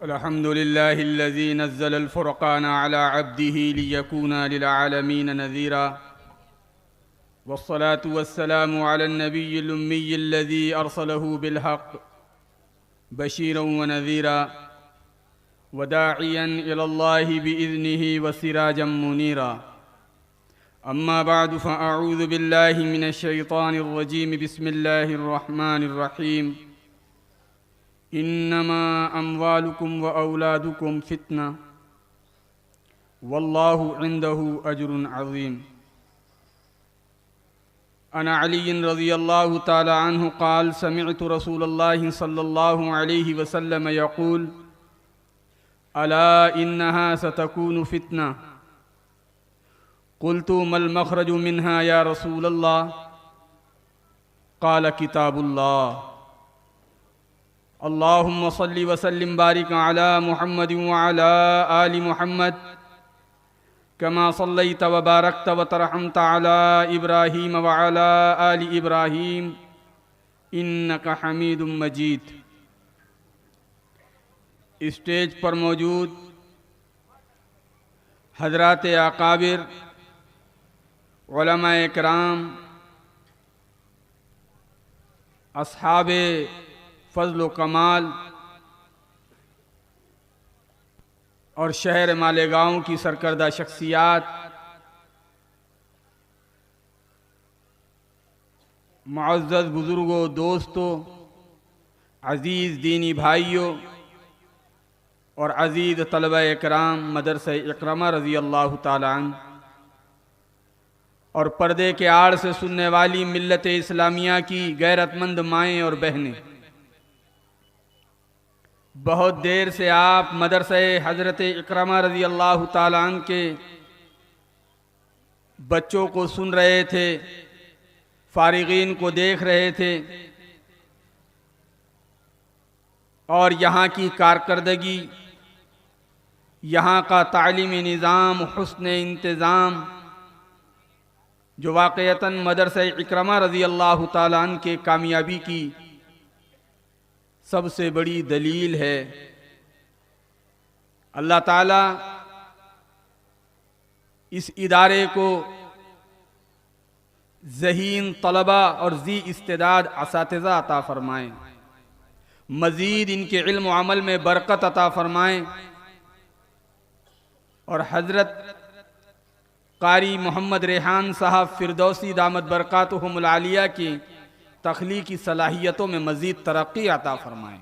अल्हम्दुलिल्लाहिल्लज़ी नज़्ज़लल फ़ुरक़ान अला अब्दिही लियकूना लिलआलमीन नज़ीरा वस्सलातु वस्सलामु अलन नबिय्यिल उम्मिय्यिल्लज़ी अरसलहु बिलहक़् बशीरन व नज़ीरा वदाइयन इलल्लाहि बिइज़्निही वसिराजम मुनीरा। अम्मा बअदु फ़अऊज़ु बिल्लाहि मिनश शैतानिर रजीम। बिस्मिल्लाहिर रहमानिर रहीम। इन्नमा अम्वालुकुम व औलादुकुम फितना वल्लाहु इंदहु अज्रुन अज़ीम। अन अली रज़ियल्लाहु तआला अन्हु क़ाल समिअतु रसूलल्लाहि सल्लल्लाहु अलैहि वसल्लम यक़ूल अला इन्नहा सतकूनु फितना क़ुल्तु मल मख़रजु मिन्हा या रसूलल्लाह क़ाल किताबुल्लाह। अल्लाहुम्मा सल्लि व सल्लिम बारिक अला मुहम्मदिन व अला आलि मुहम्मद कमा सल्लैत व बारकत व तरहमत अला इब्राहीम व अला आलि इब्राहीम इन्नका हमीदुम मजीद। स्टेज पर मौजूद हज़रात अकाबिर, उलमाए किराम, अस्हाबे फ़ज़्ल व कमाल और शहर मालेगांव की सरकर्दा शख्सियात, मुअज़्ज़ज़ बुज़ुर्गों, दोस्तों, अज़ीज़ दीनी भाइयों और अज़ीज़ तलबा-ए किराम, मदरसा इकरमा रज़ी अल्लाह ताला अन्हु और पर्दे के आड़ से सुनने वाली मिल्लत इस्लामिया की गैरतमंद माएँ और बहनें, बहुत देर से आप मदरसा हज़रत इकरमा रज़ी अल्लाह ताला अन्हु के बच्चों को सुन रहे थे, फारिगीन को देख रहे थे और यहाँ की कारकर्दगी, यहाँ का तालीमी निज़ाम, हुस्न इंतज़ाम जो वाक़यतन मदरसा इकरमा रज़ी अल्लाह ताला अन्हु के कामयाबी की सबसे बड़ी दलील है। अल्लाह ताला इस इदारे को ज़हीन तलबा और ज़ी इस्तेदाद असातिज़ा अता फ़रमाएँ, मज़ीद इनके इल्म व अमल में बरकत अता फ़रमाएँ और हज़रत कारी मोहम्मद रेहान साहब फ़िरदौसी दामत बरकातुहुमुल आलिया की तख्लीकी सलाहियतों में मज़ीद तरक्की अता फ़रमाएँ।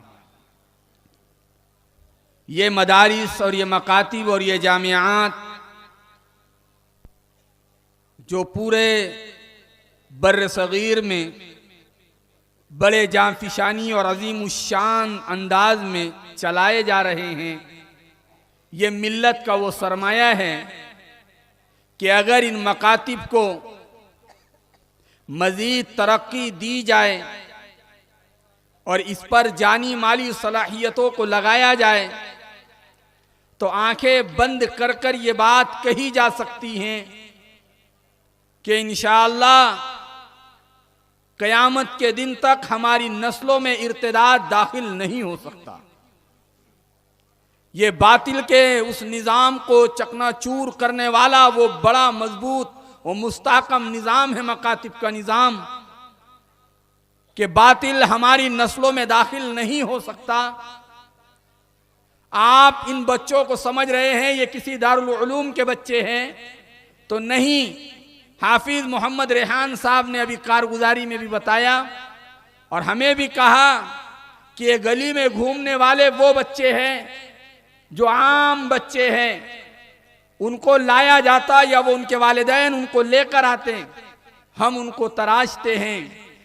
ये मदारिस और ये मकातिब और ये जामियात जो पूरे बर्र सग़ीर में बड़े जांफिशानी और अज़ीमुश्शान अंदाज में चलाए जा रहे हैं, ये मिल्लत का वो सरमाया है कि अगर इन मकातिब को मज़ीद तरक्की दी जाए और इस पर जानी माली सलाहियतों को लगाया जाए तो आंखें बंद कर कर ये बात कही जा सकती हैं कि इंशाअल्लाह क़यामत के दिन तक हमारी नस्लों में इर्तिदाद दाखिल नहीं हो सकता। ये बातिल के उस निज़ाम को चकनाचूर करने वाला वो बड़ा मजबूत वो मुस्तहकम निज़ाम है मकातिब का निज़ाम कि बातिल हमारी नस्लों में दाखिल नहीं हो सकता। आप इन बच्चों को समझ रहे हैं ये किसी दारुल उलूम के बच्चे हैं, तो नहीं। हाफिज मोहम्मद रेहान साहब ने अभी कारगुजारी में भी बताया और हमें भी कहा कि ये गली में घूमने वाले वो बच्चे हैं जो आम बच्चे हैं, उनको लाया जाता या वो उनके वालिदैन उनको लेकर आते हैं, हम उनको तराशते हैं।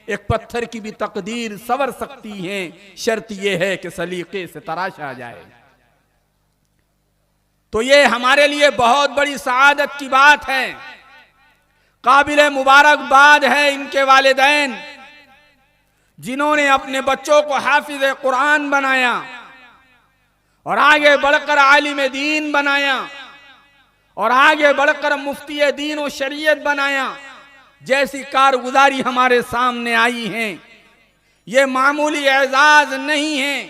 एक पत्थर की भी तकदीर सवर सकती है, शर्त यह है कि सलीके से तराशा जाए। तो ये हमारे लिए बहुत बड़ी सआदत की बात है, काबिल मुबारकबाद है इनके वालिदैन जिन्होंने अपने बच्चों को हाफिज कुरान बनाया और आगे बढ़कर आलिम दीन बनाया और आगे बढ़कर मुफ्ती दीन और शरीयत बनाया। जैसी कारगुजारी हमारे सामने आई है, ये मामूली एजाज नहीं है,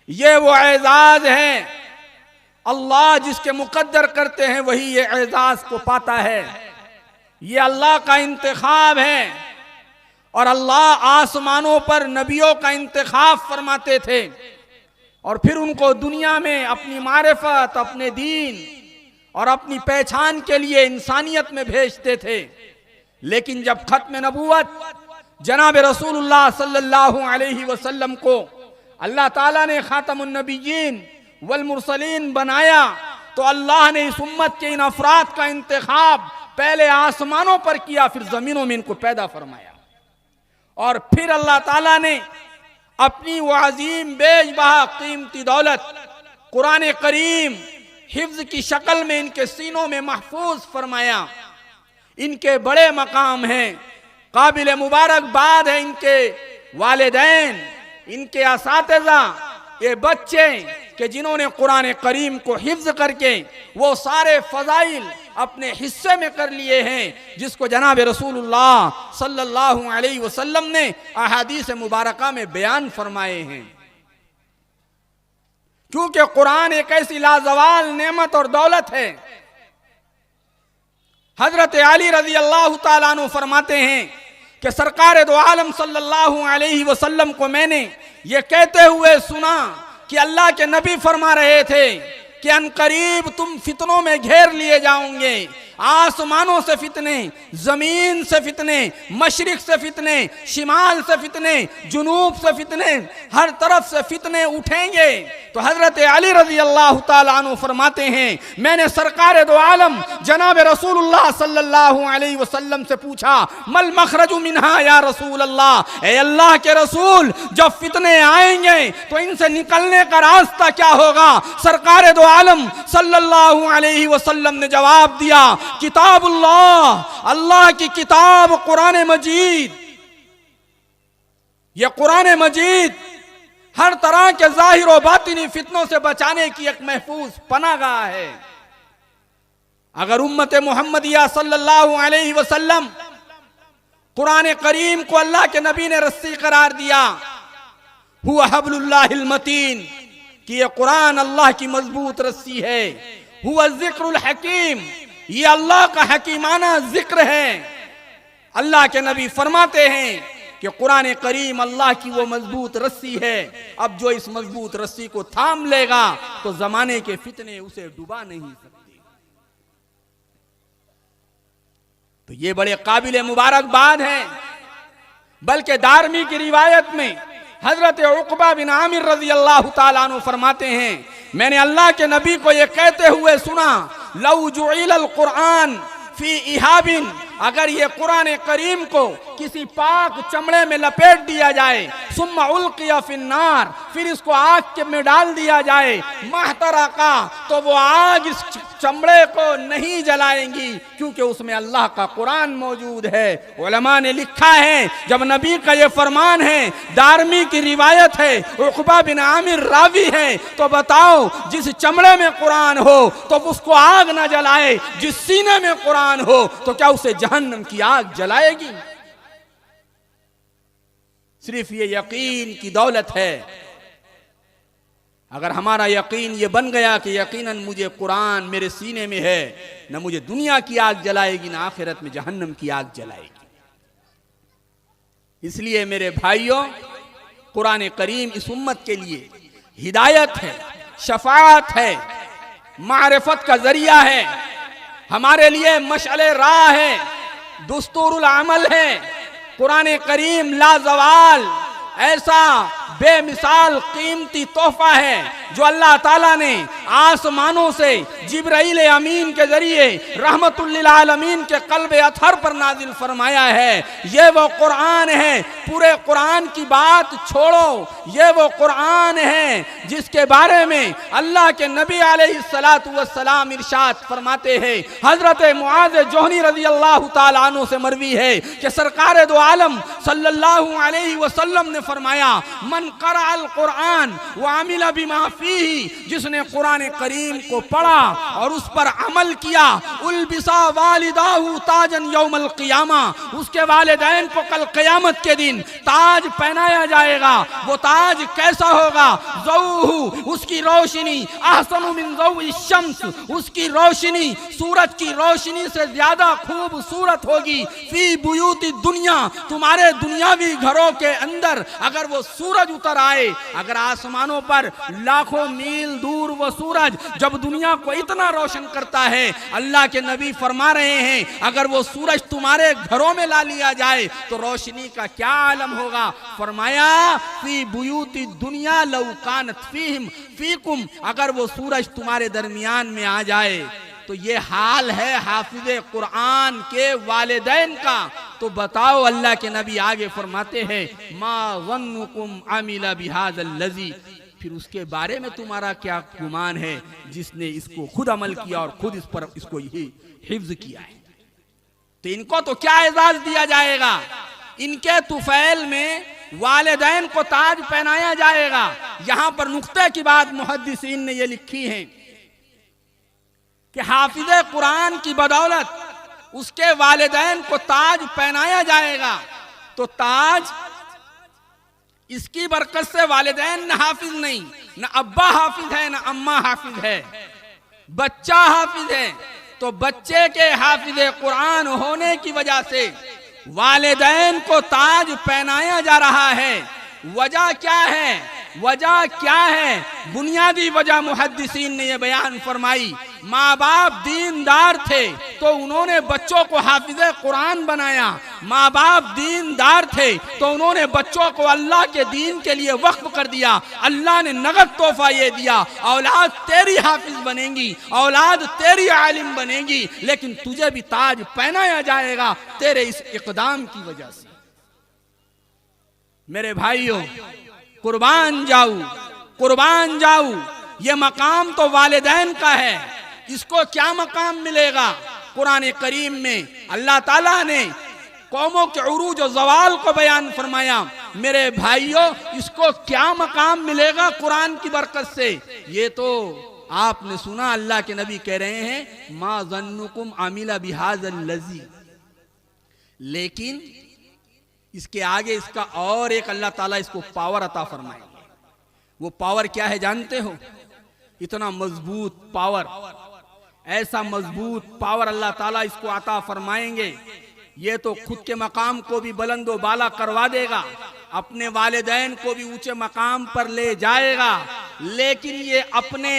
ये वो एजाज है, अल्लाह जिसके मुकद्दर करते हैं वही ये एजाज को पाता है। ये अल्लाह का इंतखाब है और अल्लाह आसमानों पर नबियों का इंतखाब फरमाते थे और फिर उनको दुनिया में अपनी मारिफत, अपने दीन और अपनी पहचान के लिए इंसानियत में भेजते थे। लेकिन जब खत्म नबूवत जनाब रसूलुल्लाह सल्लल्लाहु अलैहि वसल्लम को अल्लाह ताला ने खातमुन नबिय्यीन वल मुरसलीन बनाया तो अल्लाह ने इस उम्मत के इन अफराद का इंतखाब पहले आसमानों पर किया, फिर जमीनों में इनको पैदा फरमाया और फिर अल्लाह ताला ने अपनी वो अजीम बेजबहा कीमती दौलत कुरान करीम हिफ्ज की शक्ल में इनके सीनों में महफूज फरमाया। इनके बड़े मकाम हैं, काबिल मुबारकबाद है इनके वालिदैन, इनके असातिज़ा, ये बच्चे कि जिन्होंने कुरान करीम को हिफ्ज करके वो सारे फजाइल अपने हिस्से में कर लिए हैं जिसको जनाब रसूलुल्लाह सल्लल्लाहु अलैहि वसल्लम ने अहादीस मुबारका में बयान फरमाए हैं। क्योंकि कुरान एक ऐसी लाजवाल नेमत और दौलत है। हजरत अली रजी अल्लाह ताला अन्हु फरमाते हैं कि सरकार दो आलम सल्लल्लाहु अलैहि वसल्लम को मैंने ये कहते हुए सुना कि अल्लाह के नबी फरमा रहे थे कि अनकरीब तुम फितनों में घेर लिए जाओगे, आसमानों से फितने, जमीन से फितने, मशरिक से फितने, शिमाल से फितने, जुनूब से फितने, हर तरफ से फितने उठेंगे। तो हजरत अली रजी अल्लाह ताला अन्हु फरमाते हैं मैंने सरकार दो आलम जनाब रसूलुल्लाह सल्लल्लाहु अलैहि वसल्लम से पूछा मल मखरजु मिन्हा या रसूल अल्लाह, ए अल्लाह के रसूल जब फितने आएंगे तो इनसे निकलने का रास्ता क्या होगा? सरकार दो आलम सल्लल्लाहु अलैहि वसल्लम ने जवाब दिया किताबुल्लाह, अल्लाह की किताब कुरान मजीद। यह कुरान मजीद हर तरह के जाहिर और बातिनी फितनों से बचाने की एक महफूज पनागाह है। अगर उम्मत मोहम्मदिया सल्लल्लाहु अलैहि वसल्लम कुरान करीम को अल्लाह के नबी ने रस्सी करार दिया, हुआ हब्लुल्लाहिल मतीन, कि यह कुरान अल्लाह की मजबूत रस्सी है, हुआ जिक्रुल हकीम, ये अल्लाह का हकीमाना जिक्र है। अल्लाह के नबी फरमाते हैं कि कुरान करीम अल्लाह की वो मजबूत रस्सी है, अब जो इस मजबूत रस्सी को थाम लेगा तो जमाने के फितने उसे डुबा नहीं सकते। तो ये बड़े काबिल मुबारकबाद है। बल्कि दारमी की रिवायत में हजरत उक़बा बिन आमिर रजी अल्लाह ताला अन्हु फरमाते हैं मैंने अल्लाह के नबी को यह कहते हुए सुना लौ जुइलल कुरान फी इहाबिन, अगर ये कुरान करीम को किसी पाक चमड़े में लपेट दिया जाए, सुम्मा उल्किया फिन्नार, फिर इसको आग के में डाल दिया जाए, महतरका, तो वो आग इस चमड़े को नहीं जलाएंगी क्योंकि उसमें अल्लाह का कुरान मौजूद है। उलमा ने लिखा है जब नबी का ये फरमान है, दारमी की रिवायत है, उक़बा बिन आमिर रावी है, तो बताओ जिस चमड़े में कुरान हो तो उसको आग ना जलाए, जिस सीने में कुरान हो तो क्या उसे जहन्नम की आग जलाएगी? सिर्फ ये यकीन की दौलत है। अगर हमारा यकीन ये बन गया कि यकीनन मुझे कुरान मेरे सीने में है, न मुझे दुनिया की आग जलाएगी न आखिरत में जहन्नम की आग जलाएगी। इसलिए मेरे भाइयों, कुरान करीम इस उम्मत के लिए हिदायत है, शफाअत है, मारिफत का जरिया है, हमारे लिए मशअले राह है, दुस्तूरुल अमल है। कुरान करीम लाजवाल ऐसा बेमिसाल कीमती तोहफा है जो अल्लाह ताला ने आसमानों से जिब्राइल अमीन के जरिए रहमतुल लिल आलमीन के कल्ब अथर पर नाजिल फरमाया है। ये वो कुरान है, पूरे कुरान की बात छोड़ो, ये वो कुरान है जिसके बारे में अल्लाह के नबी अलैहिस्सलातु वस्सलाम इरशाद फरमाते हैं। हजरत मुआज़ जोहनी रज़ी अल्लाह ताला अन्हु से मरवी है कि सरकार दो आलम सल्लल्लाहु अलैहि वसल्लम ने फरमाया मन क़रा अल कुरान व अमिल बिमा फीही, जिसने कुरान करीम को पढ़ा और उस पर अमल किया, उल्बिसा वालिदाहु ताजन यौमल क़ियामा, उसके वालिदैन को कल क़यामत के दिन ताज पहनाया जाएगा। वो ताज कैसा होगा? ज़ौहु, उसकी रोशनी अहसनु मिन ज़ौइ शम्स, उसकी रोशनी सूरज की रोशनी से ज्यादा खूबसूरत होगी। फी बुयूति दुनिया, तुम्हारे दुनियावी घरों के अंदर अगर वो सूरज उतर आए, अगर आसमानों पर लाखों मील दूर वो सूरज जब दुनिया को इतना रोशन करता है, अल्लाह के नबी फरमा रहे हैं अगर वो सूरज तुम्हारे घरों में ला लिया जाए तो रोशनी का क्या आलम होगा। फरमाया फी बुयूति दुनिया लौ कानत फीहिम फीकुम, अगर वो सूरज तुम्हारे दरमियान में आ जाए तो ये हाल है हाफिज़े कुरान के वालिदैन का। तो बताओ, अल्लाह के नबी आगे फरमाते हैं मा ज़न्नुकुम अमिला बिहाज़ल लज़ी, फिर उसके बारे में तुम्हारा क्या गुमान है जिसने इसको खुद अमल किया और खुद इस पर इसको ही हिफ्ज किया है। तो इनको तो क्या एजाज दिया जाएगा, इनके तुफैल में वालिदैन को ताज पहनाया जाएगा। यहां पर नुक्ते की बात मुहद्दिसीन ने ये लिखी है कि हाफिज़े कुरान की बदौलत उसके वालिदैन को ताज पहनाया जाएगा। तो ताज इसकी बरकत से वालिदैन न हाफिज नहीं, न अब्बा हाफिज है, न अम्मा हाफिज है, बच्चा हाफिज है। तो बच्चे के हाफिज़े कुरान होने की वजह से वालिदैन को ताज पहनाया जा रहा है। वजह क्या है? वजह क्या है? बुनियादी वजह मुहद्दिसीन ने यह बयान फरमाई, माँ बाप दीनदार थे तो उन्होंने बच्चों को हाफिज़े कुरान बनाया। माँ बाप दीनदार थे तो उन्होंने बच्चों को अल्लाह के दीन के लिए वक्फ कर दिया। अल्लाह ने नगद तोहफा ये दिया, औलाद तेरी हाफिज बनेंगी, औलाद तेरी आलिम बनेगी, लेकिन तुझे भी ताज पहनाया जाएगा तेरे इस इक़दाम की वजह से। मेरे भाइयों, कुर्बान जाऊं, कुर्बान जाऊं, ये मकाम तो वालिदैन का है। इसको क्या मकाम मिलेगा? कुरान करीम में अल्लाह ताला ने कौमों के उरूज और ज़वाल को बयान फरमाया। मेरे भाइयों, इसको क्या मकाम मिलेगा कुरान की बरकत से? ये तो आपने सुना, अल्लाह के नबी कह रहे हैं मा ज़न्नुकुम अमिला बिहाज़ल लज़ी, लेकिन इसके आगे इसका और एक अल्लाह ताला इसको पावर अता फरमाएंगे। वो पावर क्या है जानते हो? इतना मजबूत पावर, ऐसा मजबूत पावर अल्लाह ताला इसको अता फरमाएंगे, ये तो खुद के मकाम को भी बुलंदो बाला करवा देगा, अपने वालिदैन को भी ऊंचे मकाम पर ले जाएगा, लेकिन ये अपने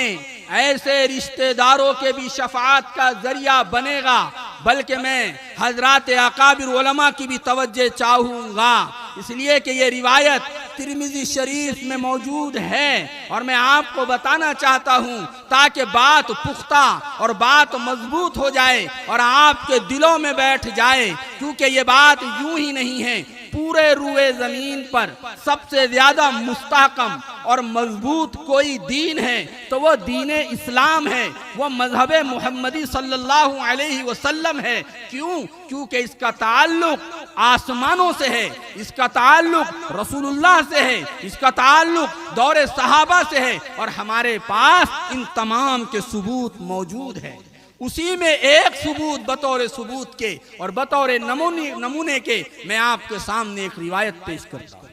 ऐसे रिश्तेदारों के भी शफाअत का जरिया बनेगा। बल्कि मैं हजरात अकाबिर उलमा की भी तवज्जो चाहूँगा, इसलिए कि ये रिवायत तिरमिज़ी शरीफ में मौजूद है और मैं आपको बताना चाहता हूँ ताकि बात पुख्ता और बात मजबूत हो जाए और आपके दिलों में बैठ जाए। क्योंकि ये बात यूं ही नहीं है, पूरे रुए जमीन पर सबसे ज्यादा मुस्तहकम और मजबूत कोई दीन है तो वो दीन इस्लाम है, वो मजहब मुहम्मदी सल्लल्लाहु अलैहि वसल्लम है। क्यों? क्योंकि इसका ताल्लुक आसमानों से है, इसका ताल्लुक रसूलुल्लाह से है, इसका ताल्लुक दौरे सहाबा से है और हमारे पास इन तमाम के सबूत मौजूद है। उसी में एक सबूत बतौर सबूत के और बतौर नमूने के मैं आपके सामने एक रिवायत पेश करता हूँ।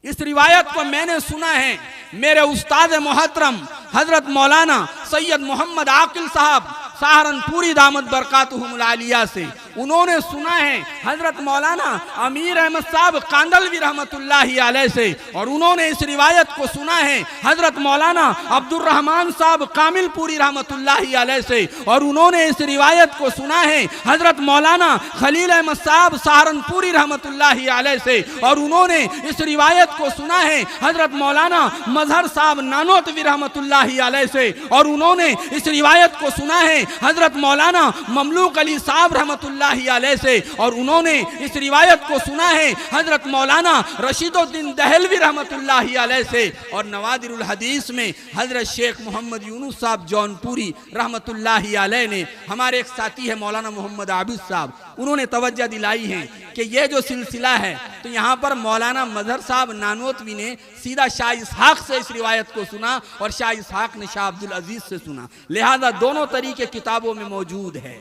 इस रिवायत को मैंने सुना है मेरे उस्ताद मोहतरम हजरत मौलाना सैयद मोहम्मद आकिल साहब सहारनपुरी दामद बरकातुहुमुल आलिया से। उन्होंने सुना है हजरत मौलाना अमीर अहमद साहब कांदलवी रहमतुल्लाहि अलैह से, और उन्होंने इस रिवायत को सुना है हजरत मौलाना अब्दुर रहमान साहब कामिलपुरी रहमतुल्लाहि अलैह से, और उन्होंने इस रिवायत को सुना है हजरत मौलाना खलील अहमद साहब सहारनपुरी रहमतुल्लाहि अलैह से, और उन्होंने इस रिवायत को सुना है हजरत मौलाना मजहर साहब नानोतवी रहमतुल्लाहि अलैह से, और उन्होंने इस रिवायत को सुना है हजरत मौलाना ममलूक अली साहब रहमतुल्लाहि रहमतुल्लाहि अलैह से, और उन्होंने इस रिवायत को सुना है हजरत मौलाना रशीदुद्दीन दहलवी रहमतुल्लाहि अलैह से, और नवादिरुल हदीस में हजरत शेख मोहम्मद यूनुस साहब जौनपुरी रहमतुल्लाहि अलैह ने, हमारे एक साथी है मौलाना मोहम्मद आबिद साहब, उन्होंने तवज्जो दिलाई है कि ये जो सिलसिला है, तो यहाँ पर मौलाना मजहर साहब नानोतवी ने सीधा शाह इसहाक से इस रिवायत को सुना और शाह इसहाक ने शाह अब्दुल अजीज से सुना, लिहाजा दोनों तरीके किताबों में मौजूद है।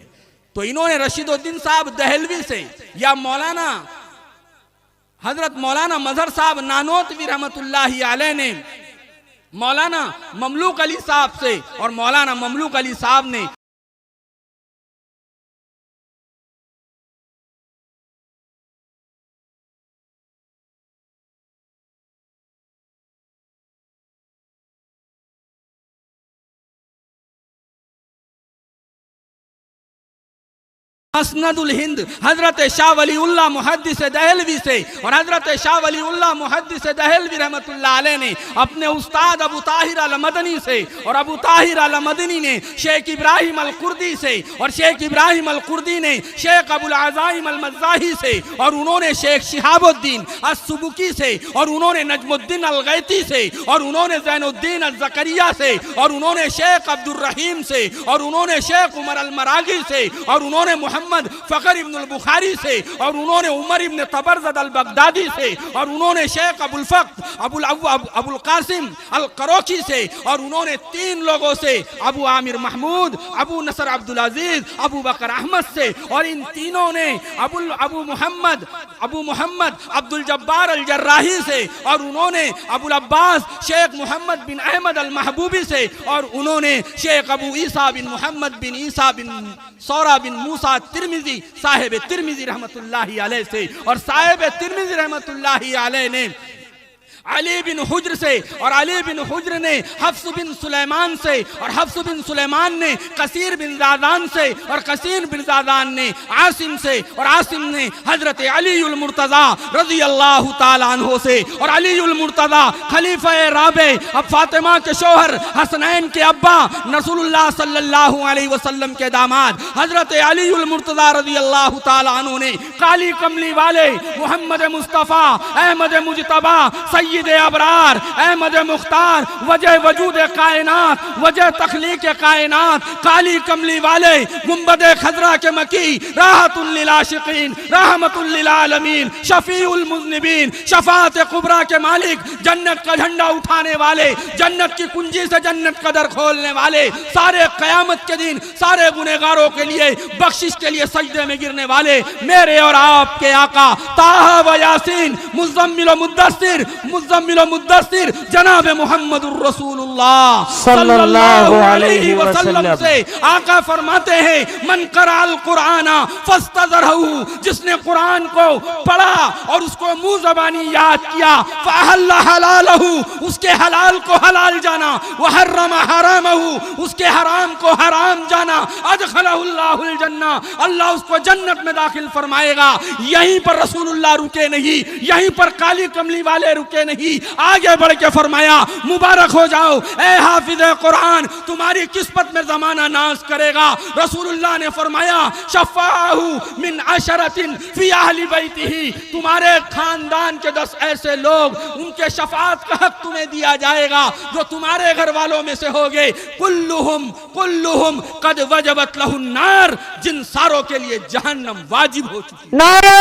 तो इन्होंने रशीदुद्दीन साहब दहलवी से या मौलाना हजरत मौलाना मजहर साहब नानोतवी रहमतुल्लाहि अलैह ने मौलाना ममलूक अली साहब से, और मौलाना ममलूक अली साहब ने मसनदुल हिंद हजरत शाह वलीउल्लाह मुहद्दिस दहलवी से, और हजरत शाह वलीउल्लाह मुहद्दिस दहलवी रहमतुल्लाह अलैह ने अपने उस्ताद अबू ताहिर अल मदनी से, और अबू ताहिर अल मदनी ने शेख इब्राहिम अल कुर्दी से, और शेख इब्राहिम अल कुर्दी ने शेख अबुल अज़ाइम अल मज़ाही से, और उन्होंने शेख शिहाबुद्दीन अस-सुबुकी से, और उन्होंने नजमुद्दीन अल गैती से, और उन्होंने ज़ैनुद्दीन अल ज़करिया से, और उन्होंने शेख अब्दुल रहीम से, और उन्होंने शेख उमर अल मरागी से, और उन्होंने मोहम्मद फखर इब्न बुखारी से, और उन्होंने उमर इब्न तबरज़द अल बगदादी से, और उन्होंने शेख अबुल कासिम अल करोकी से, और उन्होंने 3 लोगों से अबू आमिर महमूद, अबू नसर अब्दुल अजीज, अबू बकर अहमद से, और इन तीनों ने अबू मोहम्मद अब्दुल जब्बार अल जर्राही से, और उन्होंने अबुल अब्बास शेख मोहम्मद बिन अहमद अल महबूबी से, और उन्होंने शेख अबू ईसा बिन मोहम्मद बिन ईसा बिन सौरा बिन मूसा तिरमिजी साहिब तिरमिजी रहमतुल्लाहि अलैह से, और साहिब तिरमिजी रहमतुल्लाहि अलैह ने अली बिन हुज्र से, और अली बिन हुज्र ने हफ्स बिन सुलेमान से, और हफ्स बिन सुलेमान ने कसीर बिन ज़ादान से, और कसीर बिन ज़ादान ने आसिम से, और आसिम ने हजरत अली उल मुर्तज़ा रज़ी अल्लाह ताला अन्हो से, और अली उल मुर्तज़ा खलीफा राबे अब फातिमा के शोहर हसनैन के अब्बा रसूलुल्लाह सल्लल्लाहु अलैहि वसल्लम के दामाद हजरत अली उल मुर्तज़ा रज़ी अल्लाह ताला अन्हो ने काली कमली वाले मोहम्मद मुस्तफ़ा अहमद मुजतबा सैयद अबरार अहमद मुख्तार वजह वजूद कायनात वजह तखलीक कायनात काली कमली वाले गुंबद खजरा के मकी राहतुल लिल आशिकीन रहमतुल लिल आलमीन शफीउल मुज़निबीन शफाअत कुबरा के मालिक जन्नत का झंडा उठाने वाले जन्नत की कुंजी से जन्नत का दर खोलने वाले सारे क़यामत के दिन सारे गुनहगारों के लिए बख्शिश के लिए सजदे में गिरने वाले मेरे और आपके आका ताहा व यासीन मुज़म्मिल व मुद्दस्सिर जनाब मुहम्मदुर रसूलुल्लाह सल्लल्लाहु अलैहि वसल्लम से आका फरमाते हैं मन कराल कुराना फस्तज़रहु जिसने कुरान को पढ़ा और उसको मुंह ज़बानी याद किया फअहल्ला हलालहु उसके हलाल को हलाल जाना व हर्रमा हरामहु उसके हराम को हराम जाना अदखलहुल्लाहुल जन्ना अल्लाह उसको जन्नत में दाखिल फरमाएगा। यहीं पर रसूलुल्लाह रुके नहीं, यहीं पर काली कमली वाले रुके नहीं, आगे बढ़ के फरमाया मुबारक हो जाओ ए हाफिज कुरान तुम्हारी किस्मत में जमाना नाज करेगा। रसूलुल्लाह ने फरमाया शफ़ाहु मिन अशरतिन फी अहली बैतिही तुम्हारे खानदान के 10 ऐसे लोग उनके शफाअत का हक तुम्हें दिया जाएगा जो तुम्हारे घर वालों में से होंगे कुल्लुहुम कद वजबत लहुन नार जिन सारों के लिए जहन्नम वाजिब हो चुकी। नारे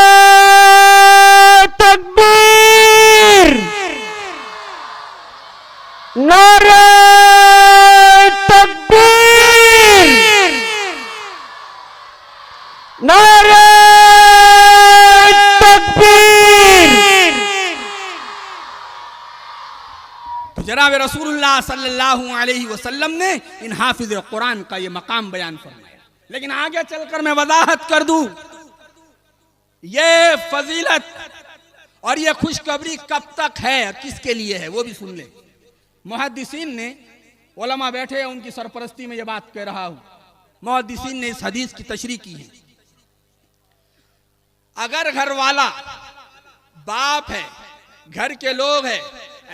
तकबीर नारे तकबीर नारे तकबीर। तो जनाब रसूलुल्लाह सल्लल्लाहु अलैहि वसल्लम ने इन हाफिज कुरान का ये मकाम बयान फरमाया। लेकिन आगे चलकर मैं वजाहत कर दूं ये फजीलत और ये खुशखबरी कब तक है किसके लिए है वो भी सुन ले। मुहद्दिसीन ने उलमा बैठे हैं उनकी सरपरस्ती में ये बात कह रहा हूं। मुहद्दिसीन ने इस हदीस की तशरीह की है। अगर घर वाला बाप है घर के लोग हैं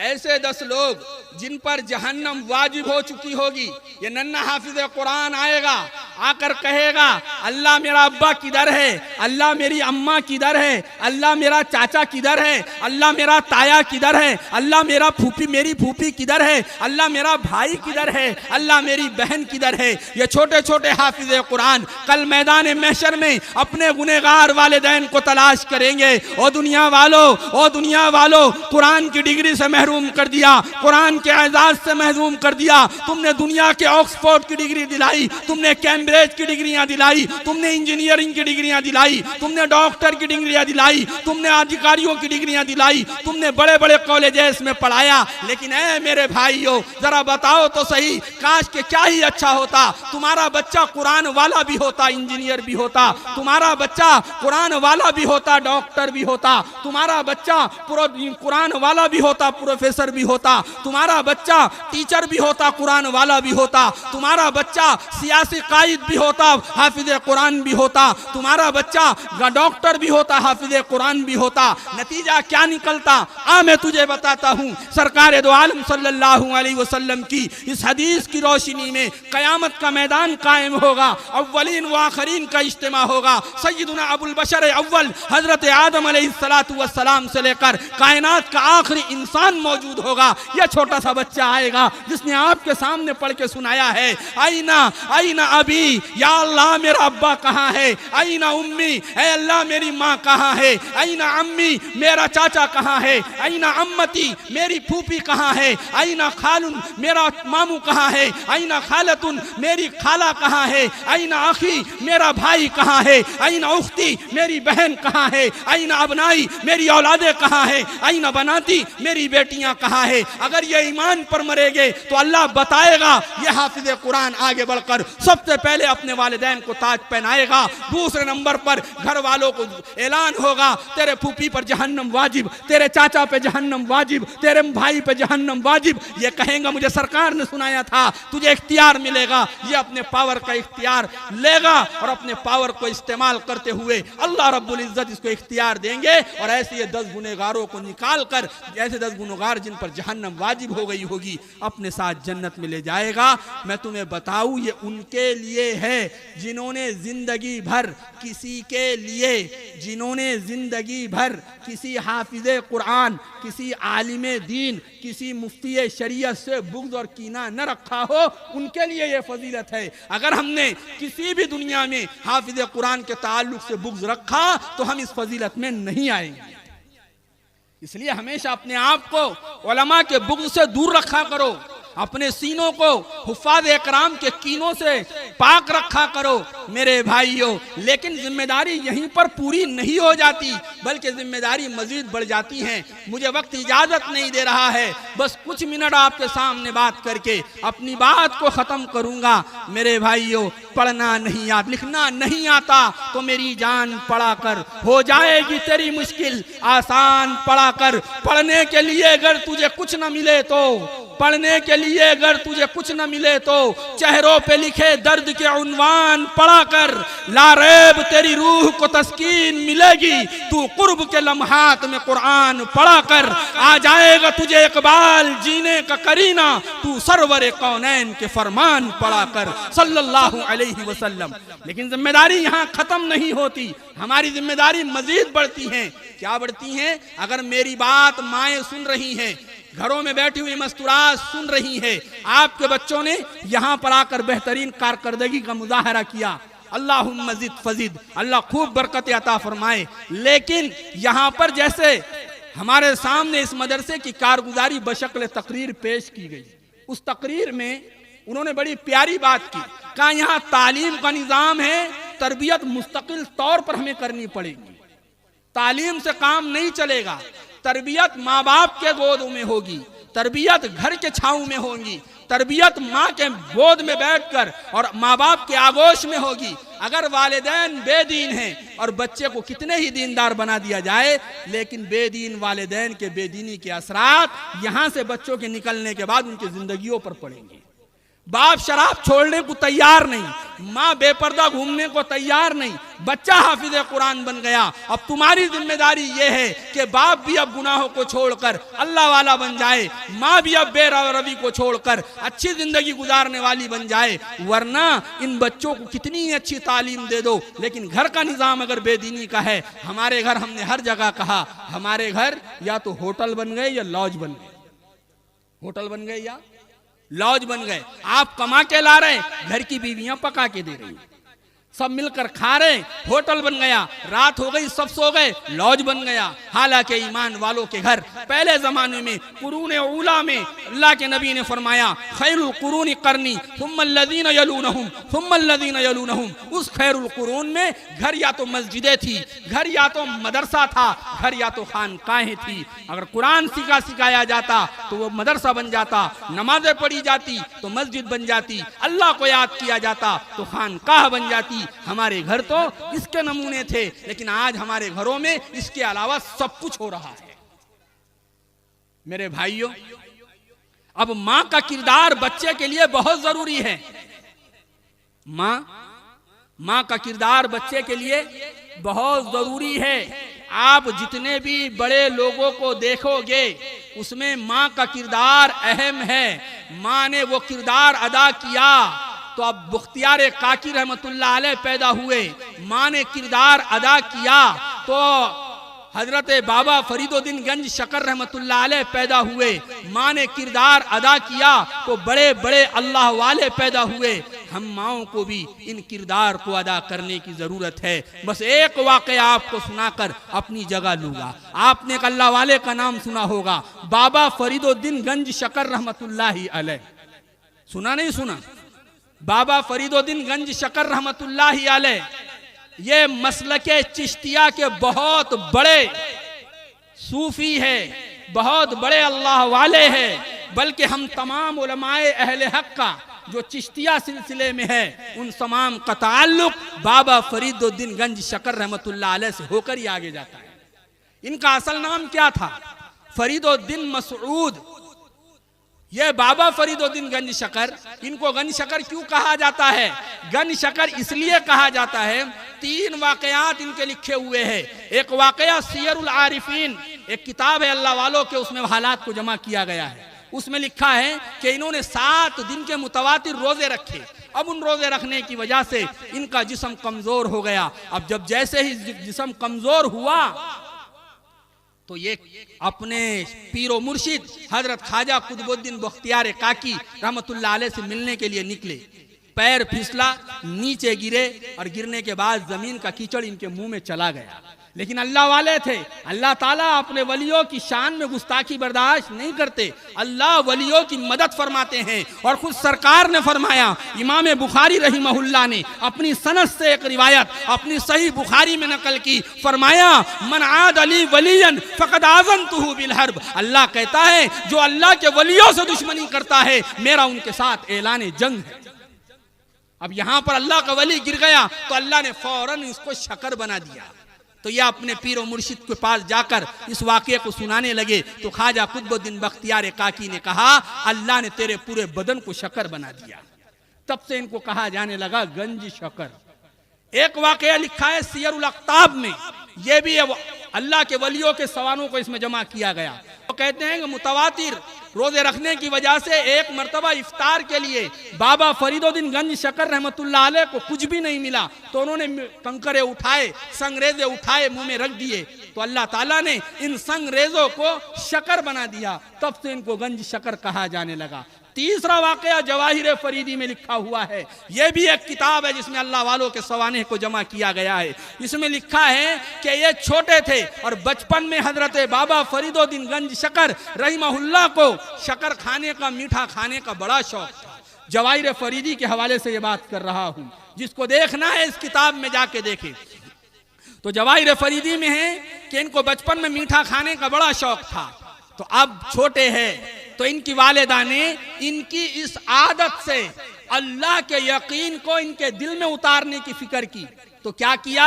ऐसे 10 लोग जिन पर जहन्नम वाजिब हो चुकी होगी, ये नन्ना हाफिज कुरान आएगा आकर कहेगा अल्लाह मेरा अब्बा किधर है, अल्लाह मेरी अम्मा किधर है, अल्लाह मेरा चाचा किधर है, अल्लाह मेरा ताया किधर है, अल्लाह मेरा फूफी मेरी फूफी किधर है, अल्लाह मेरा भाई किधर है, अल्लाह मेरी बहन किधर है। ये छोटे छोटे हाफिज़े कुरान कल मैदान महशर में अपने गुनहगार वालिदैन को तलाश करेंगे। ओ दुनिया वालों, कुरान की डिग्री से महरूम कर दिया, कुरान के एजाज से महरूम कर दिया। तुमने दुनिया के ऑक्सफोर्ड की डिग्री दिलाई, तुमने कैम्ब्रिज की डिग्रियां दिलाई, तुमने इंजीनियरिंग की डिग्रियां दिलाई, तुमने डॉक्टर की डिग्रियां दिलाई, तुमने अधिकारियों की डिग्रियां दिलाई, तुमने बड़े बड़े कॉलेजेस में पढ़ाया। लेकिन ऐ मेरे भाइयों, जरा बताओ तो सही, काश के क्या ही अच्छा होता, तुम्हारा बच्चा कुरान वाला भी होता, इंजीनियर भी होता, तुम्हारा बच्चा कुरान वाला भी होता, डॉक्टर भी होता, तुम्हारा बच्चा कुरान वाला भी होता, प्रोफेसर भी होता, तुम्हारा बच्चा टीचर भी होता, कुरान वाला भी होता, तुम्हारा बच्चा सियासी कायद भी होता, हाफिज़े कुरान भी होता, तुम्हारा बच्चा डॉक्टर भी होता, हाफिज़े कुरान भी होता। नतीजा क्या निकलता? मैं तुझे बताता हूँ। सरकार दो आलम सल्लल्लाहु अलैहि वसल्लम की इस हदीस की रोशनी में कयामत का मैदान कायम होगा, अव्वलीन व आखरीन का इज्तिमा होगा। सय्यदुना अबुल बशर अव्वल हजरत आदम अलैहिस्सलातु वस्सलाम से लेकर कायनात का आखिरी इंसान मौजूद होगा। यह छोटा सा बच्चा आएगा जिसने आपके सामने पढ़ के सुनाया है, आईना आईना अभी, या अल्लाह मेरा अब्बा कहाँ है, आईना उम्मी, ऐ अल्लाह मेरी माँ कहाँ है, आईना अम्मी मेरा चाचा कहाँ है, आईना अम्मती मेरी फूफी कहाँ है, आईना खालुन मेरा मामू कहाँ है, आईना खालतुन मेरी खाला कहाँ है, आईना अखी मेरा भाई कहाँ है, आईना उख्ती मेरी बहन कहाँ है, आईना अबनाई मेरी औलादे कहाँ है, आईना बनाती मेरी बेटियां कहाँ है। अगर ये ईमान पर मरेंगे तो अल्लाह बताएगा। ये हाफिज़े कुरान आगे बढ़कर सबसे पहले अपने वालिदैन को ताज पहनाएगा। दूसरे नंबर पर घर वालों को ऐलान होगा, तेरे फूफी पर जहन्नम वाजिब, तेरे चाचा पे जहन्नम वाजिब, तेरे भाई पे जहन्नम वाजिब। ये कहेंगे मुझे सरकार ने सुनाया था, तुझे इख्तियार मिलेगा। ये अपने पावर का इख्तियार लेगा और अपने पावर को इस्तेमाल करते हुए अल्लाह रब्बुल इज्जत इसको इख्तियार देंगे और ऐसे ये 10 गुनहगारों को निकाल कर, ऐसे 10 गुनहगार जिन पर जहन्नम वाजिब हो गई होगी, अपने साथ जन्नत में ले जाएगा। मैं तुम्हें बताऊं, ये उनके लिए है जिन्होंने जिंदगी भर किसी के लिए, जिन्होंने जिंदगी भर किसी हाफिज़े कुरान, किसी आलिमे दीन, किसी मुफ्ती शरीयत से बुग़्ज़ और कीना न रखा हो, उनके लिए ये फजीलत है। अगर हमने किसी भी दुनिया में हाफिज़े कुरान के ताल्लुक से बुग़्ज़ रखा तो हम इस फजीलत में नहीं आएंगे। इसलिए हमेशा अपने आप को उलमा के बुग़्ज़ से दूर रखा करो, अपने सीनों को हुफ़ाज़ इकराम के कीनों से पाक रखा करो मेरे भाइयों। लेकिन जिम्मेदारी यहीं पर पूरी नहीं हो जाती, बल्कि जिम्मेदारी मजीद बढ़ जाती है। मुझे वक्त इजाज़त नहीं दे रहा है, बस कुछ मिनट आपके सामने बात करके अपनी बात को ख़त्म करूँगा। मेरे भाइयों, पढ़ना नहीं आता, लिखना नहीं आता तो मेरी जान पढ़ा कर, हो जाएगी तेरी मुश्किल आसान पढ़ा कर। पढ़ने के लिए अगर तुझे कुछ न मिले तो, पढ़ने के लिए अगर तुझे कुछ न मिले तो चेहरों पे लिखे दर्द के उन्वान पढ़ा कर। लारेब तेरी रूह को तस्कीन मिलेगी, तू कुर्ब के लम्हात में कुरान पढ़ा कर। आ जाएगा तुझे इकबाल जीने का करीना, तू सरवर कौनैन के फरमान पढ़ा कर सल्लल्लाहु अलैहि वसल्लम। लेकिन जिम्मेदारी यहाँ खत्म नहीं होती, हमारी जिम्मेदारी मजीद बढ़ती है। क्या बढ़ती है? अगर मेरी बात माएँ सुन रही हैं, घरों में बैठी हुई मस्तूरात सुन रही है, आपके बच्चों ने यहाँ पर आकर बेहतरीन कारकर्दगी का मुजाहरा किया, अल्लाहुम्मा मज़िद फज़िद, अल्लाह खूब बरकत अता फरमाए। लेकिन यहाँ पर जैसे हमारे सामने इस मदरसे की कारगुजारी बशक्ल तकरीर पेश की गई, उस तकरीर में उन्होंने बड़ी प्यारी बात की। कहा यहाँ तालीम का निज़ाम है, तरबियत मुस्तकिल तौर पर हमें करनी पड़ेगी, तालीम से काम नहीं चलेगा। तरबियत माँ बाप के गोद में होगी, तरबियत घर के छाँव में होगी, तरबियत माँ के गोद में बैठकर और माँ बाप के आगोश में होगी। अगर वालिदैन बेदीन हैं और बच्चे को कितने ही दीनदार बना दिया जाए, लेकिन बेदीन वालिदैन के बेदीनी के असरात यहाँ से बच्चों के निकलने के बाद उनकी जिंदगियों पर पड़ेंगे। बाप शराब छोड़ने को तैयार नहीं, माँ बेपर्दा घूमने को तैयार नहीं, बच्चा हाफिज कुरान बन गया। अब तुम्हारी जिम्मेदारी ये है कि बाप भी अब गुनाहों को छोड़कर अल्लाह वाला बन जाए, माँ भी अब बेरवरवी को छोड़कर अच्छी जिंदगी गुजारने वाली बन जाए। वरना इन बच्चों को कितनी अच्छी तालीम दे दो, लेकिन घर का निजाम अगर बेदीनी का है, हमारे घर हमने हर जगह कहा, हमारे घर या तो होटल बन गए या लॉज बन गए, होटल बन गए या लॉज बन गए। आप कमा के ला रहे, घर की बीवियां पका के दे रही, सब मिलकर खा रहे, होटल बन गया। रात हो गई, सब सो गए, लॉज बन गया। हालांकि ईमान वालों के घर पहले जमाने में कुरूने ऊला में अल्लाह के नबी ने फरमाया खैरुल कुरूनी करनी सुम्मल्लज़ीना यलूनहुम सुम्मल्लज़ीना यलूनहुम। उस खैरुल कुरून में घर या तो मस्जिदें थी, घर या तो मदरसा था, घर या तो खानकाहें थी। अगर कुरान सिखाया जाता तो वो मदरसा बन जाता, नमाजें पढ़ी जाती तो मस्जिद बन जाती, अल्लाह को याद किया जाता तो खानकाह बन जाती। हमारे घर तो इसके नमूने थे, लेकिन आज हमारे घरों में इसके अलावा सब कुछ हो रहा है। मेरे भाइयों, अब मां का किरदार बच्चे के लिए बहुत जरूरी है। मां का किरदार बच्चे के लिए बहुत जरूरी है। आप जितने भी बड़े लोगों को देखोगे उसमें मां का किरदार अहम है। मां ने वो किरदार अदा किया तो अब बुख्तियार काकी रहमतुल्लाह अलैह पैदा हुए, माँ ने किरदार अदा किया तो हजरत बाबा फरीदुद्दीन गंज शकर रहमतुल्लाह अलैह पैदा हुए, माँ ने किरदार अदा किया तो बड़े बड़े अल्लाह वाले पैदा हुए। हम माओं को भी इन किरदार को अदा करने की जरूरत है। बस एक वाकया आपको सुनाकर अपनी जगह लूंगा। आपने एक अल्लाह वाले का नाम सुना होगा, बाबा फरीदुद्दीन गंज शकर रहमतुल्लाह अलैह। सुना नहीं सुना? बाबा फरीदुद्दीन गंज शकर रहमतुल्लाह अलैह ये मसलके चिश्तिया के बहुत बड़े सूफी है, बहुत बड़े अल्लाह वाले हैं। बल्कि हम तमाम उलमाए अहले हक का जो चिश्तिया सिलसिले में है, उन तमाम का ताल्लुक बाबा फरीदुद्दीन गंज शकर रहमतुल्लाह अलैह से होकर ही आगे जाता है। इनका असल नाम क्या था? फरीदुद्दीन मसऊद। ये बाबा फरीदुद्दीन गंज शकर, इनको गंज शकर क्यों कहा जाता है? गंज शकर इसलिए कहा जाता है, 3 वाकयात इनके लिखे हुए हैं। एक वाकया सियरुल आरिफीन, एक किताब है अल्लाह वालों के, उसमें हालात को जमा किया गया है। उसमें लिखा है कि इन्होंने 7 दिन के मुतवातिर रोजे रखे। अब उन रोजे रखने की वजह से इनका जिस्म कमजोर हो गया। अब जब जैसे ही जिस्म कमजोर हुआ तो ये अपने पीरो मुर्शिद हजरत ख्वाजा कुतुबुद्दीन बख्तियार काकी रहमतुल्लाह अलैह से मिलने के लिए निकले। पैर फिसला, नीचे गिरे और गिरने के बाद जमीन का कीचड़ इनके मुंह में चला गया। लेकिन अल्लाह वाले थे, अल्लाह ताला अपने वलियों की शान में गुस्ताखी बर्दाश्त नहीं करते। अल्लाह वलियों की मदद फरमाते हैं। और खुद सरकार ने फरमाया, इमाम बुखारी रहिमहुल्लाह ने अपनी सनद से एक रिवायत अपनी सही बुखारी में नकल की, फरमाया मन आद अली वलियन फकद आज़नतुहु बिल हर्ब। अल्लाह कहता है जो अल्लाह के वलियों से दुश्मनी करता है, मेरा उनके साथ ऐलान जंग है। अब यहां पर अल्लाह का वली गिर गया तो अल्लाह ने फौरन इसको शकर बना दिया। तो यह अपने पीर और मुर्शिद के पास जाकर इस वाक़े को सुनाने लगे तो ख्वाजा कुतुबुद्दीन बख्तियार काकी ने कहा, अल्लाह ने तेरे पूरे बदन को शकर बना दिया। तब से इनको कहा जाने लगा गंज शकर। एक वाक़या लिखा है सियरुल अख्ताब में, यह भी अल्लाह के वलियों के सवालों को इसमें जमा किया गया। तो कहते हैं कि मुतवातिर रोजे रखने की वजह से एक मर्तबा इफ्तार के लिए बाबा फरीदुद्दीन गंज शकर रहमतुल्लाह अलैह को कुछ भी नहीं मिला, तो उन्होंने कंकरे उठाए, संगरेजे उठाए, मुंह में रख दिए। तो अल्लाह ताला ने इन संगरेजों को शकर बना दिया। तब से इनको गंज शकर कहा जाने लगा। तीसरा वाकया जवाहिर फरीदी में लिखा हुआ है। यह भी एक किताब है जिसमें अल्लाह वालों के सवाने को जमा किया गया है। इसमें लिखा है कि ये छोटे थे और बचपन में हजरत बाबा फरीदुद्दीन गंज शकर रहिमहुल्लाह को शकर खाने का, मीठा खाने का बड़ा शौक था। जवाहिर फरीदी के हवाले से ये बात कर रहा हूं, जिसको देखना है इस किताब में जाके देखे। तो जवाहिर फरीदी में है कि इनको बचपन में मीठा खाने का बड़ा शौक था। तो अब छोटे हैं तो इनकी वालिदा ने इनकी इस आदत से अल्लाह के यकीन को इनके दिल में उतारने की फिक्र की। तो क्या किया,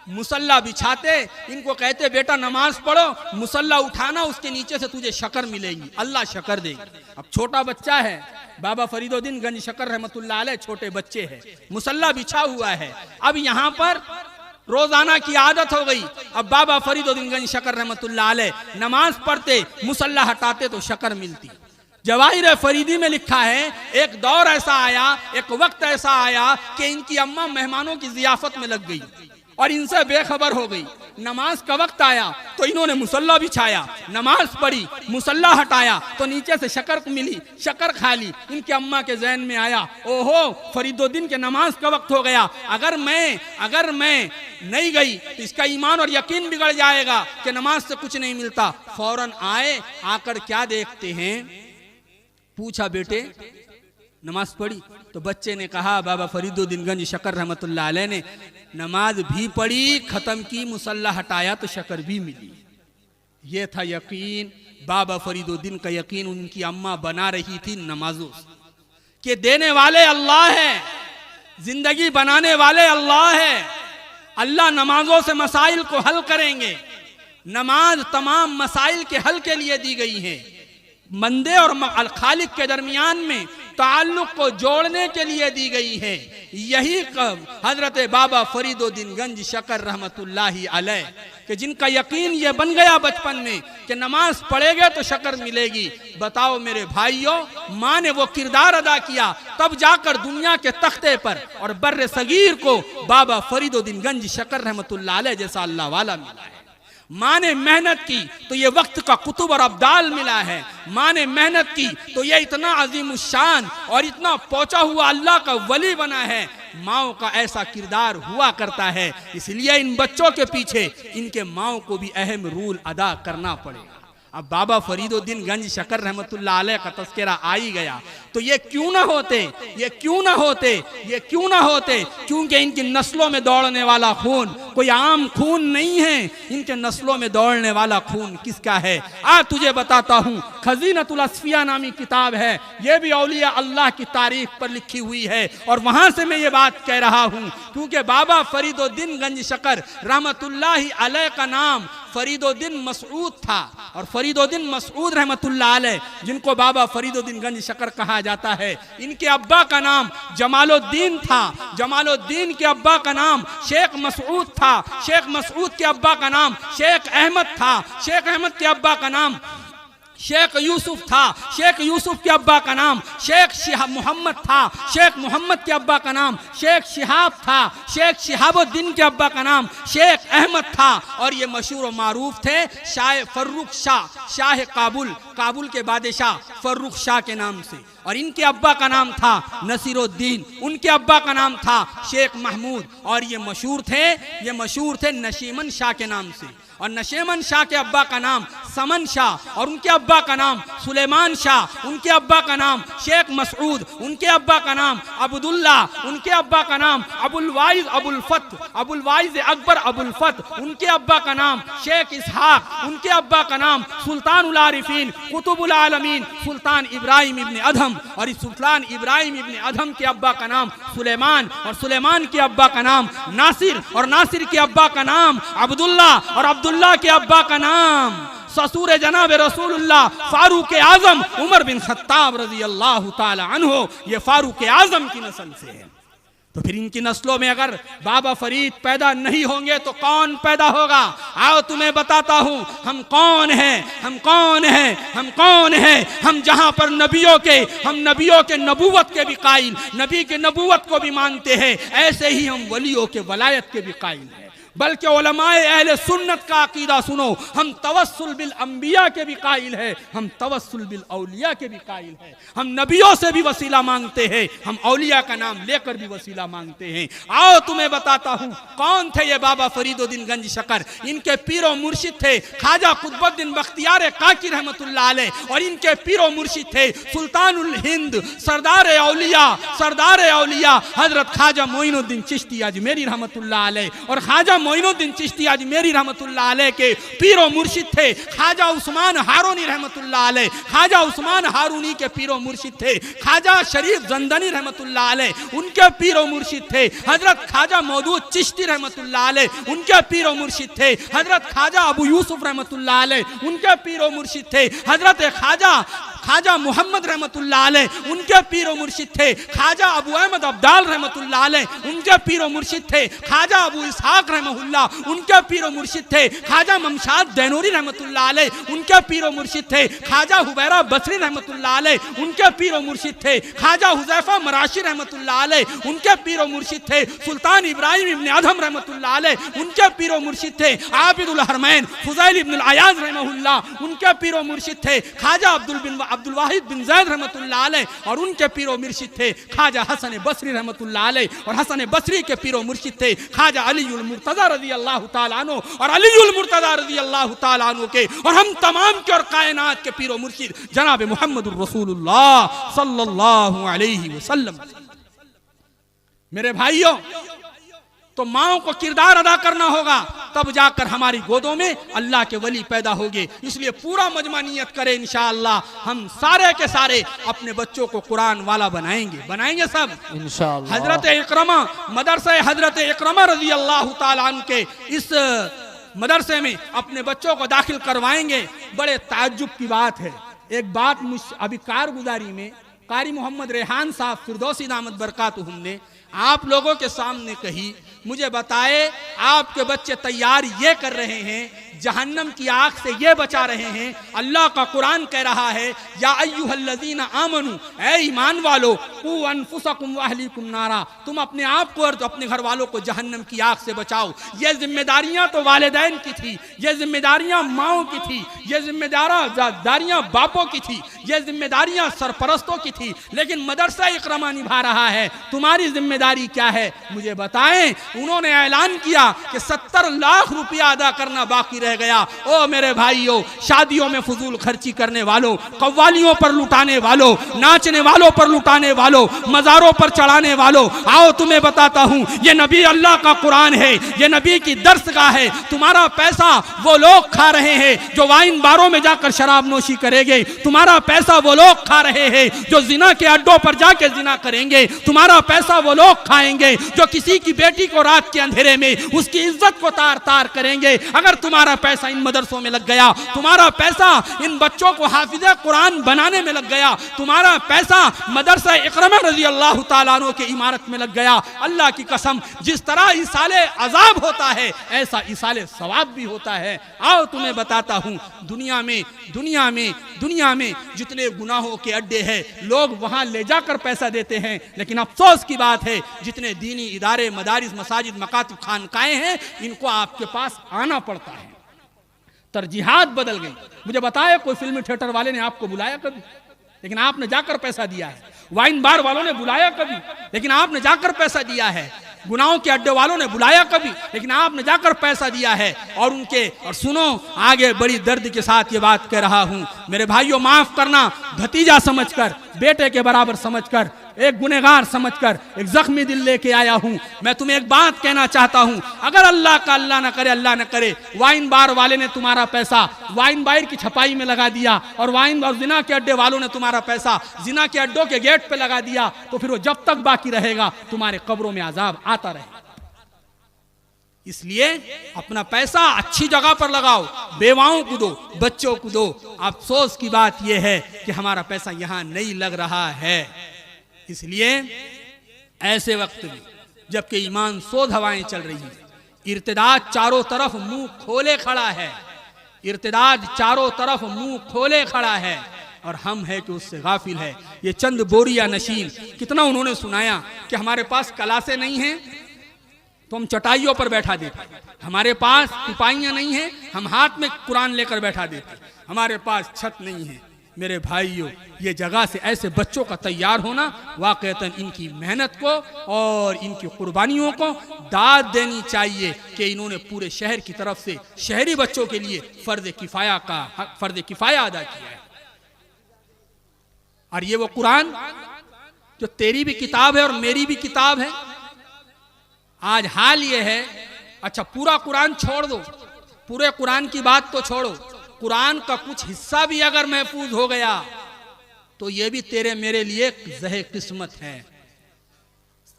मुसल्ला बिछाते, इनको कहते बेटा नमाज पढ़ो, मुसल्ला उठाना, उसके नीचे से तुझे शकर मिलेगी, अल्लाह शकर देगी। अब छोटा बच्चा है, बाबा फरीदुद्दीन गंज शकर रहमतुल्लाह अलैह छोटे बच्चे हैं, मुसल्ला बिछा हुआ है। अब यहाँ पर रोजाना की आदत हो गई, अब बाबा फरीदुद्दीन गंज शकर रहमतुल्लाह अलैह नमाज पढ़ते मुसल्ला हटाते तो शकर मिलती। जवाहिर फरीदी में लिखा है, एक दौर ऐसा आया, एक वक्त ऐसा आया कि इनकी अम्मा मेहमानों की जियाफत में लग गई और इनसे बेखबर हो गई। नमाज का वक्त आया तो इन्होंने मुसल्ला बिछाया, नमाज पढ़ी, मुसल्ला हटाया तो नीचे से शकर मिली, शकर खा ली। इनके अम्मा के ज़हन में आया, ओहो फरीदुद्दीन के नमाज का वक्त हो गया, अगर मैं नहीं गई तो इसका ईमान और यकीन बिगड़ जाएगा कि नमाज से कुछ नहीं मिलता। फौरन आए, आकर क्या देखते हैं, पूछा बेटे नमाज पढ़ी? तो बच्चे ने कहा बाबा फरीदुद्दीन गंज शकर रहमतुल्लाह अलैह ने नमाज भी पढ़ी, खत्म की, मुसल्ला हटाया तो शकर भी मिली। ये था यकीन, बाबा फरीदुद्दीन का यकीन उनकी अम्मा बना रही थी नमाजों से कि देने वाले अल्लाह है, जिंदगी बनाने वाले अल्लाह है, अल्लाह नमाजों से मसाइल को हल करेंगे। नमाज तमाम मसाइल के हल के लिए दी गई है, बंदे और खालिक के दरमियान में ताल्लुक को जोड़ने के लिए दी गई है। यही हजरत बाबा फरीदुद्दीन गंज शकर रहमतुल्लाहि अलैह कि जिनका यकीन ये बन गया बचपन में कि नमाज पढ़ेंगे तो शकर मिलेगी। बताओ मेरे भाइयों, माँ ने वो किरदार अदा किया, तब जाकर दुनिया के तख्ते पर और बर्रे सगीर को बाबा फरीदुद्दीन गंज शकर रहमतुल्लाह अलैह जैसा अल्लाह वाला मिला है। माँ ने मेहनत की तो ये वक्त का कुतुब और अब्दाल मिला है। माँ ने मेहनत की तो ये इतना अजीम शान और इतना पहुंचा हुआ अल्लाह का वली बना है। माओ का ऐसा किरदार हुआ करता है, इसलिए इन बच्चों के पीछे इनके माओ को भी अहम रोल अदा करना पड़ेगा। अब बाबा फरीदुद्दीन गंज शकर रहमतुल्लाह अलैह का तस्करा आ ही गया तो ये क्यों ना होते, क्योंकि इनकी नस्लों में दौड़ने वाला खून कोई आम खून नहीं है। इनके नस्लों में दौड़ने वाला खून किसका है? आज तुझे बताता हूँ, खजीनतुल असफिया नामी किताब है, ये भी औलिया अल्लाह की तारीख पर लिखी हुई है और वहां से मैं ये बात कह रहा हूँ क्योंकि बाबा फरीदुद्दीन गंज शकर रहमतुल्लाहि अलैह का नाम फरीदुद्दीन मसऊद था और फरीदुद्दीन मसऊद रहमतुल्लाह अलैह जिनको बाबा फरीदुद्दीन गंज शकर कहा जाता है, इनके अब्बा का नाम जमालुद्दीन था। जमालुद्दीन के अब्बा का नाम शेख मसऊद था। शेख मसऊद के अब्बा का नाम शेख अहमद था। शेख अहमद के अब्बा का नाम शेख यूसुफ था। शेख यूसुफ के अब्बा का नाम शेख मोहम्मद था। शेख मोहम्मद के अब्बा का नाम शेख शिहाब था। शेख शिहाबुद्दीन के अब्बा का नाम शेख अहमद था और ये मशहूर और मारूफ थे शाह फर्रुख शाह, शाह काबुल के बादशाह फर्रुख शाह के नाम से। और इनके अब्बा का नाम था नसीरुद्दीन, उनके अब्बा का नाम था शेख महमूद और ये मशहूर थे नशीमन शाह के नाम से। और नशीमन शाह के अब्बा का नाम समन शाह और उनके अब्बा का नाम सुलेमान शाह, उनके अब्बा का नाम शेख मसऊद, उनके अब्बा का नाम अब्दुल्ला, उनके अब्बा का नाम अबुल वाइज अकबर अबुल फत, उनके अब्बा का नाम शेख इसहाक, उनके अब्बा का नाम सुल्तानुल आरिफीन कुतुबुल आलमीन सुल्तान इब्राहिम इब्न अधम और इस सुल्तान इब्राहिम इब्न अधम के अब्बा का नाम सुलेमान और सुलेमान के अब्बा का नाम नासिर और नासिर के अब्बा का नाम अब्दुल्ला और अब्दुल्ला के अब्बा का नाम ससुर जनाब रसूलुल्लाह फारूक आजम उमर बिन खत्ताब रजी अल्लाह ताला अन्हु, ये फारूक आजम की नस्ल से है। तो फिर इनकी नस्लों में अगर बाबा फरीद पैदा नहीं होंगे तो कौन पैदा होगा? आओ तुम्हें बताता हूँ हम कौन हैं। हम जहाँ पर हम नबियों के नबूवत के भी कायल, नबी के नबूवत को भी मानते हैं, ऐसे ही हम वलियों के वलायत के भी कायल हैं। बल्कि उलमाए अहले सुन्नत का अकीदा सुनो, हम तवस्सुल बिल अंबिया के भी कायल है, हम तवस्सुल बिल औलिया के भी कायल है। हम नबियों से भी वसीला मांगते हैं, हम औलिया का नाम लेकर भी वसीला मांगते हैं। आओ तुम्हें बताता हूँ कौन थे ये बाबा फरीदुद्दीन गंज शकर। इनके पीरो मुर्शिद थे ख्वाजा कुतुबुद्दीन बख्तियार काकी रहमतुल्लाह अलैह और इनके पीरो मुर्शिद थे सुल्तानुल हिंद सरदार औलिया हजरत ख्वाजा मोइनुद्दीन चिश्ती अजमेरी रहमतुल्लाह अलैह। और ख्वाजा मोइनुद्दीन चिश्ती अजमेरी रहमतुल्लाह अलैह के पीरो मुर्शिद थे ख्वाजा उस्मान हारूनी रहमतुल्लाह अलैह। ख्वाजा उस्मान हारूनी के पीरो मुर्शिद थे ख्वाजा शरीफ जंदनी रहमतुल्लाह अलैह, उनके पीरो मुर्शिद थे हजरत ख्वाजा मौदूद चिश्ती रहमतुल्लाह अलैह, उनके पीरो मुर्शिद थे हजरत ख्वाजा अबू यूसुफ रहमतुल्लाह अलैह, उनके पीरो मुर्शिद थे हजरत ख्वाजा मोहम्मद रहमतुल्लाह अलैह उनके पीर और मुर्शिद थे। ख्वाजा अबू अहमद अब्दाल रहमतुल्लाह अलैह उनके पीर और मुर्शिद थे। ख्वाजा अबू इसहाक रहमहुल्लाह उनके पीर और मुर्शिद थे। ख्वाजा ममशाद दैनूरी रहमतुल्लाह अलैह उनके पीर और मुर्शिद थे। ख्वाजा हुबैरा बसरी रहमतुल्लाह अलैह उनके पीर और मुर्शिद थे। ख्वाजा हुज़ैफा मराशी रहमतुल्लाह अलैह उनके पीर और मुर्शिद थे। सुल्तान इब्राहिम इब्न अदहम रहमतुल्लाह अलैह उनके पीर और मुर्शिद थे। आबिदुल हरमैन फुज़ैल इब्न अयाज़ रहमहुल्लाह उनके पीर और मुर्शिद थे। ख्वाजा अब्दुल वाहिद बिन ज़ैद रहमतुल्लाह अलैह और उनके पीर और मुर्शिद थे। ख्वाजा हसन बसरी रहमतुल्लाह अलैह और हसन बसरी के पीर और मुर्शिद थे। ख्वाजा अलीउल मुर्तज़ा रज़ियल्लाहु ताला अन्हु और अलीउल मुर्तज़ा रज़ियल्लाहु ताला अन्हु के और हम तमाम के और कायनात के पीर और मुर्शिद जनाब मुहम्मदुर रसूलुल्लाह सल्लल्लाहु अलैहि वसल्लम। मेरे भाइयों, तो माओ को किरदार अदा करना होगा, तब जाकर हमारी गोदों में अल्लाह के वली पैदा होंगे। इसलिए पूरा मजमा नियत करें, इंशाअल्लाह हम सारे के सारे अपने बच्चों को कुरान वाला बनाएंगे सब इंशाअल्लाह। हजरत इकरमा मदरसा हजरत इकरमा रज़ी अल्लाह ताला अन्हु के इस मदरसे में अपने बच्चों को दाखिल करवाएंगे। बड़े ताज्जुब की बात है। एक बात अभी कारगुजारी में कारी मोहम्मद रेहान साहब फिरदौसी दामत बरकातुहुम ने आप लोगों के सामने कही, मुझे बताए आपके बच्चे तैयार ये कर रहे हैं, जहन्नम की आग से ये बचा रहे हैं। अल्लाह का कुरान कह रहा है, या अय्युहल्लज़ीना आमनू, ऐ ईमान वालो, कू अनफुसकुम व अहलीकुम नारा, तुम अपने आप को और अपने घर वालों को जहन्नम की आग से बचाओ। ये जिम्मेदारियां तो वालिदैन की थी, ये जिम्मेदारियां माओ की थी, ये जिम्मेदारियां बापों की थी, ये जिम्मेदारियां सरपरस्तों की थी, लेकिन मदरसा इकरमा निभा रहा है। तुम्हारी जिम्मेदारी क्या है मुझे बताएं। उन्होंने ऐलान किया कि 70 लाख रुपया अदा करना बाकी रह गया। ओ मेरे भाइयों, शादियों में फजूल खर्ची करने वालों, कव्वालियों पर लुटाने वालों, नाचने वालों पर लुटाने वालों, मज़ारों पर चढ़ाने वालों, आओ तुम्हें बताता हूं, ये नबी अल्लाह का कुरान है, ये नबी की दर्सगाह है। तुम्हारा पैसा वो लोग खा रहे हैं जो वाइन बारों में जाकर शराब नोशी करेंगे। तुम्हारा पैसा वो लोग खा रहे हैं जो जिना के अड्डों पर जाकर जिना करेंगे। तुम्हारा पैसा वो लोग खाएंगे जो किसी की बेटी को रात के अंधेरे में उसकी इज्जत को तार तार करेंगे। अगर तुम्हारा पैसा इन मदरसों में लग गया, तुम्हारा पैसा इन बच्चों को हाफिज़े कुरान बनाने में लग गया, तुम्हारा पैसा मदरसा इकरमा रज़ी अल्लाह ताला अन्हु के इमारत में लग गया, अल्लाह की कसम, जिस तरह इसाले अजाब होता है ऐसा इसाले सवाब भी होता है। आओ तुम्हें बताता हूँ, दुनिया में जितने गुनाहों के अड्डे हैं, लोग वहां ले जाकर पैसा देते हैं, लेकिन अफसोस की बात है जितने दीनी इदारे, मदारिस, मसाजिद, मकातिब, खानकाएं हैं, इनको आपके पास आना पड़ता है। तरजीहात बदल गई। मुझे बताया कोई फिल्मी थिएटर वाले ने आपको बुलाया कभी, लेकिन आपने जाकर पैसा दिया है। वाइन बार वालों ने बुलाया कभी, लेकिन आपने जाकर पैसा दिया है। गुनाहों के अड्डे वालों ने बुलाया कभी, लेकिन आपने जाकर पैसा दिया है। और सुनो, आगे बड़ी दर्द के साथ ये बात कह रहा हूं, मेरे भाइयों, माफ करना, भतीजा समझकर, बेटे के बराबर समझकर, एक गुनहगार समझकर, एक जख्मी दिल लेके आया हूं। मैं तुम्हें एक बात कहना चाहता हूं, अगर अल्लाह का अल्लाह न करे वाइन बार वाले ने तुम्हारा पैसा वाइन बार की छपाई में लगा दिया और जिना के अड्डे वालों ने तुम्हारा पैसा जिना के अड्डों के गेट पे लगा दिया, तो फिर वो जब तक बाकी रहेगा तुम्हारे कब्रों में अजाब आता रहेगा। इसलिए अपना पैसा अच्छी जगह पर लगाओ, बेवाओं को दो, बच्चों को दो। अफसोस की बात यह है कि हमारा पैसा यहां नहीं लग रहा है। इसलिए ऐसे वक्त में जबकि ईमान सोध हवाएं चल रही है, इर्तिदाद चारों तरफ मुंह खोले खड़ा है, इर्तिदाद चारों तरफ मुंह खोले खड़ा है और हम है कि उससे गाफिल है। ये चंद बोरिया नशीन कितना उन्होंने सुनाया कि हमारे पास क्लासे नहीं है तो हम चटाइयों पर बैठा देते, हमारे पास टिपाइयाँ नहीं है हम हाथ में कुरान लेकर बैठा देते, हमारे पास छत नहीं है। मेरे भाइयों, ये जगह से ऐसे बच्चों का तैयार होना वाकईतन इनकी मेहनत को और इनकी कुर्बानियों को दाद देनी चाहिए कि इन्होंने पूरे शहर की तरफ से शहरी बच्चों के लिए फर्ज किफाया अदा किया है। और ये वो कुरान जो तेरी भी किताब है और मेरी भी किताब है। आज हाल ये है, अच्छा पूरा कुरान छोड़ दो, पूरे कुरान की बात तो छोड़ो, कुरान का कुछ हिस्सा भी अगर महफूज हो गया तो ये भी तेरे मेरे लिए ज़हे किस्मत है।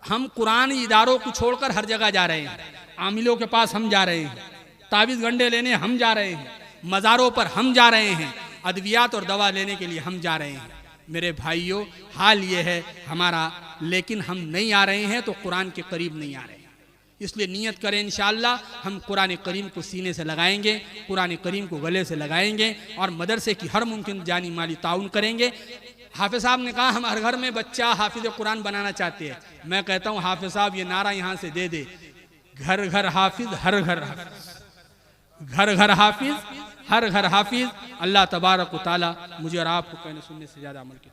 हम कुरान इदारों को छोड़कर हर जगह जा रहे हैं, आमिलों के पास हम जा रहे हैं, ताबीज़ गंडे लेने हम जा रहे हैं, मज़ारों पर हम जा रहे हैं, अद्वियात और दवा लेने के लिए हम जा रहे हैं। मेरे भाइयों, हाल ये है हमारा, लेकिन हम नहीं आ रहे हैं तो कुरान के करीब नहीं आ रहे हैं। इसलिए नियत करें इंशाअल्लाह हम कुरान करीम को सीने से लगाएंगे, कुरान करीम को गले से लगाएंगे और मदरसे की हर मुमकिन जानी माली ताउन करेंगे। हाफिज साहब ने कहा हम हर घर में बच्चा हाफिज कुरान बनाना चाहते हैं। मैं कहता हूँ हाफिज साहब ये नारा यहाँ से दे दे, घर घर हाफिज, हर घर हाफिज, घर घर हाफिज, हर घर हाफिज। अल्लाह तबारक व तआला मुझे और आपको कहने सुनने से ज़्यादा अमल की